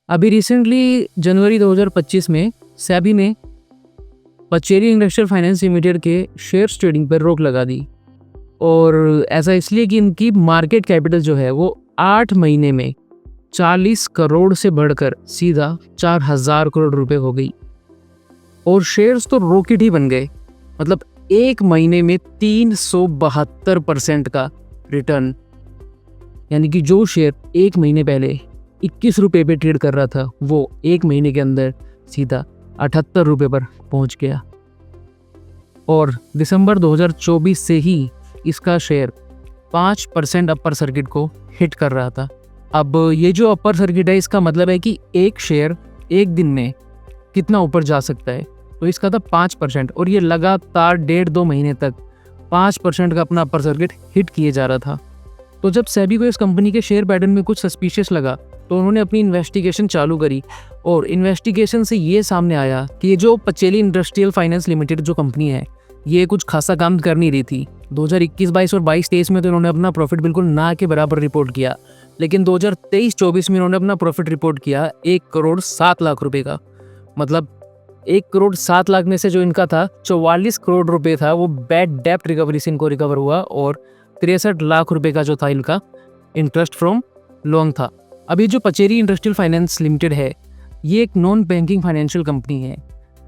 अभी रिसेंटली जनवरी 2025 में सेबी ने पचेरी इंडस्ट्रियल फाइनेंस लिमिटेड के शेयर्स ट्रेडिंग पर रोक लगा दी। और ऐसा इसलिए कि इनकी मार्केट कैपिटल जो है वो 8 महीने में 40 करोड़ से बढ़कर सीधा 4000 करोड़ रुपए हो गई। और शेयर्स तो रॉकेट ही बन गए, मतलब एक महीने में 372% का रिटर्न। यानी कि जो शेयर एक महीने पहले 21 रुपये पे ट्रेड कर रहा था वो एक महीने के अंदर सीधा 78 रुपये पर पहुंच गया। और दिसंबर 2024 से ही इसका शेयर 5% अपर सर्किट को हिट कर रहा था। अब ये जो अपर सर्किट है इसका मतलब है कि एक शेयर एक दिन में कितना ऊपर जा सकता है, तो इसका था 5%। और ये लगातार 1.5-2 महीने तक 5% का अपना अपर सर्किट हिट किए जा रहा था। तो जब सेबी को इस कंपनी के शेयर पैटर्न में कुछ सस्पिशियस लगा तो उन्होंने अपनी इन्वेस्टिगेशन चालू करी। और इन्वेस्टिगेशन से ये सामने आया कि ये जो पचेली इंडस्ट्रियल फाइनेंस लिमिटेड जो कंपनी है ये कुछ खासा काम कर नहीं रही थी। 2021-22 और 22-23 में तो इन्होंने अपना प्रॉफिट बिल्कुल ना के बराबर रिपोर्ट किया, लेकिन 2023-24 में इन्होंने अपना प्रॉफिट रिपोर्ट किया 1,07,00,000 रुपये का। मतलब 1,07,00,000 में से जो इनका था 44 करोड़ रुपए था वो बैड डेप्ट रिकवरी से इनको रिकवर हुआ, और 63 लाख रुपए का जो था इनका इंटरेस्ट फ्रॉम लोन था। अभी जो पचेरी इंडस्ट्रियल फाइनेंस लिमिटेड है ये एक नॉन बैंकिंग फाइनेंशियल कंपनी है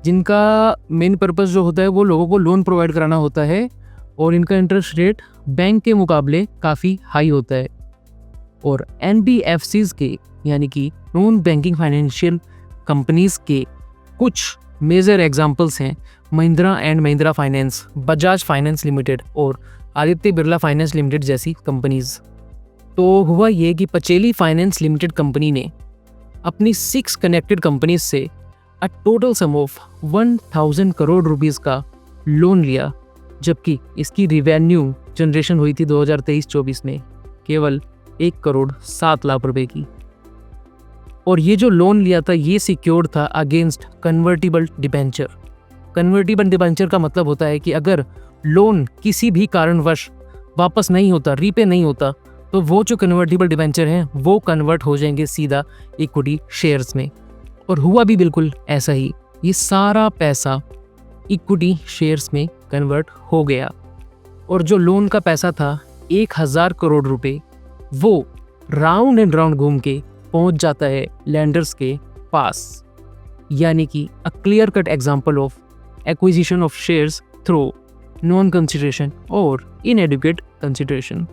जिनका मेन पर्पस जो होता है वो लोगों को लोन प्रोवाइड कराना होता है, और इनका इंटरेस्ट रेट बैंक के मुकाबले काफ़ी हाई होता है। और NBFCs के यानी कि नॉन बैंकिंग फाइनेंशियल कंपनीज के कुछ मेजर एग्जांपल्स हैं Mahindra and Mahindra finance, Bajaj finance limited और आदित्य बिरला फाइनेंस लिमिटेड जैसी कंपनीज। तो हुआ ये कि पचेली फाइनेंस लिमिटेड कंपनी ने अपनी 6 कनेक्टेड कंपनीज से a total sum of 1000 crore rupees का लोन लिया, जबकि इसकी रिवेन्यू जनरेशन हुई थी 2023-24 में केवल 1,07,00,000 रुपए की। और ये जो लोन लिया था ये सिक्योर्ड था against convertible debenture. Convertible debenture का मतलब होता है कि अगर लोन किसी भी कारणवश वापस नहीं होता, रीपे नहीं होता, तो वो जो कन्वर्टिबल डिबेंचर हैं वो कन्वर्ट हो जाएंगे सीधा इक्विटी शेयर्स में। और हुआ भी बिल्कुल ऐसा ही, ये सारा पैसा इक्विटी शेयर्स में कन्वर्ट हो गया। और जो लोन का पैसा था 1000 करोड़ रुपए वो राउंड एंड राउंड घूम के पहुंच जाता है लैंडर्स के पास। यानी कि a clear cut example of acquisition of shares through non consideration और इनएडुकेट कंसिडरेशन।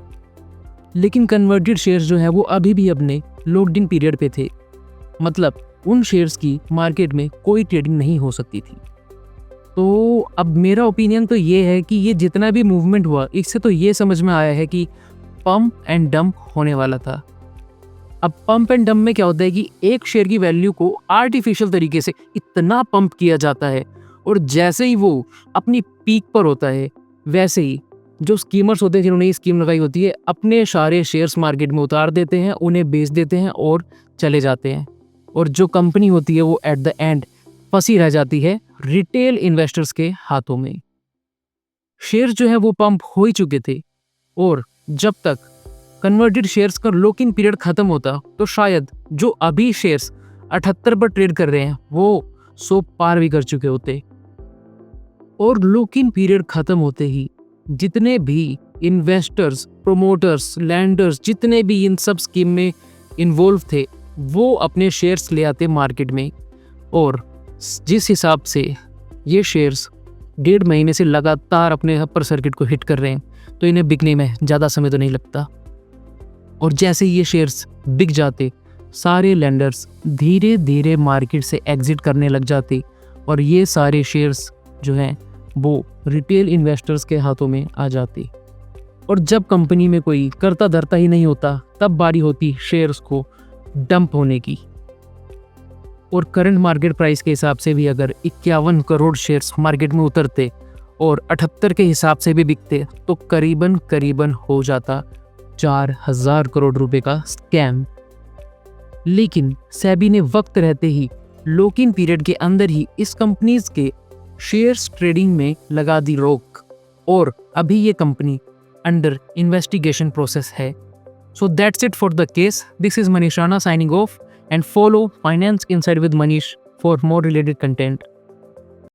लेकिन कन्वर्टेड शेयर्स जो है वो अभी भी अपने लॉक्ड इन पीरियड पे थे, मतलब उन शेयर्स की मार्केट में कोई ट्रेडिंग नहीं हो सकती थी। तो अब मेरा ओपिनियन तो ये है कि ये जितना भी मूवमेंट हुआ इससे तो ये समझ में आया है कि पंप एंड डंप होने वाला था। अब पंप एंड डंप में क्या होता है कि एक शेयर की वैल्यू को आर्टिफिशियल तरीके से इतना पंप किया जाता है, और जैसे ही वो अपनी पीक पर होता है वैसे ही जो स्कीमर्स होते हैं जिन्होंने ये स्कीम लगाई होती है अपने सारे शेयर्स मार्केट में उतार देते हैं, उन्हें बेच देते हैं और चले जाते हैं। और जो कंपनी होती है वो एट द एंड फंसी रह जाती है रिटेल इन्वेस्टर्स के हाथों में। शेयर्स जो है वो पंप हो ही चुके थे, और जब तक कन्वर्टेड शेयर्स का लॉक इन पीरियड खत्म होता तो शायद जो अभी शेयर्स 78 पर ट्रेड कर रहे हैं वो 100 पार भी कर चुके होते। और लॉक इन पीरियड खत्म होते ही जितने भी इन्वेस्टर्स, प्रोमोटर्स, लैंडर्स, जितने भी इन सब स्कीम में इन्वॉल्व थे वो अपने शेयर्स ले आते मार्केट में। और जिस हिसाब से ये शेयर्स 1.5 महीने से लगातार अपने अपर सर्किट को हिट कर रहे हैं तो इन्हें बिकने में ज़्यादा समय तो नहीं लगता। और जैसे ही ये शेयर्स बिक जाते सारे लैंडर्स धीरे धीरे मार्केट से एग्जिट करने लग जाते, और ये सारे शेयर्स जो हैं वो रिटेल इन्वेस्टर्स के हाथों में आ जाती। और जब कंपनी में कोई करता धरता ही नहीं होता तब बारी होती शेयर्स को डंप होने की। और करंट मार्केट प्राइस के हिसाब से भी अगर 51 करोड़ शेयर्स मार्केट में उतरते और 78 के हिसाब से भी बिकते तो करीबन हो जाता 4000 करोड़ रुपए का स्कैम। लेकिन सेबी ने वक्त रहते ही लॉक इन पीरियड के अंदर ही इस कंपनीज के शेयर्स ट्रेडिंग में लगा दी रोक, और अभी ये कंपनी अंडर इन्वेस्टिगेशन प्रोसेस है। So that's it for the case. This is Manish Rana signing off. and follow Finance Insight with Manish for more related content.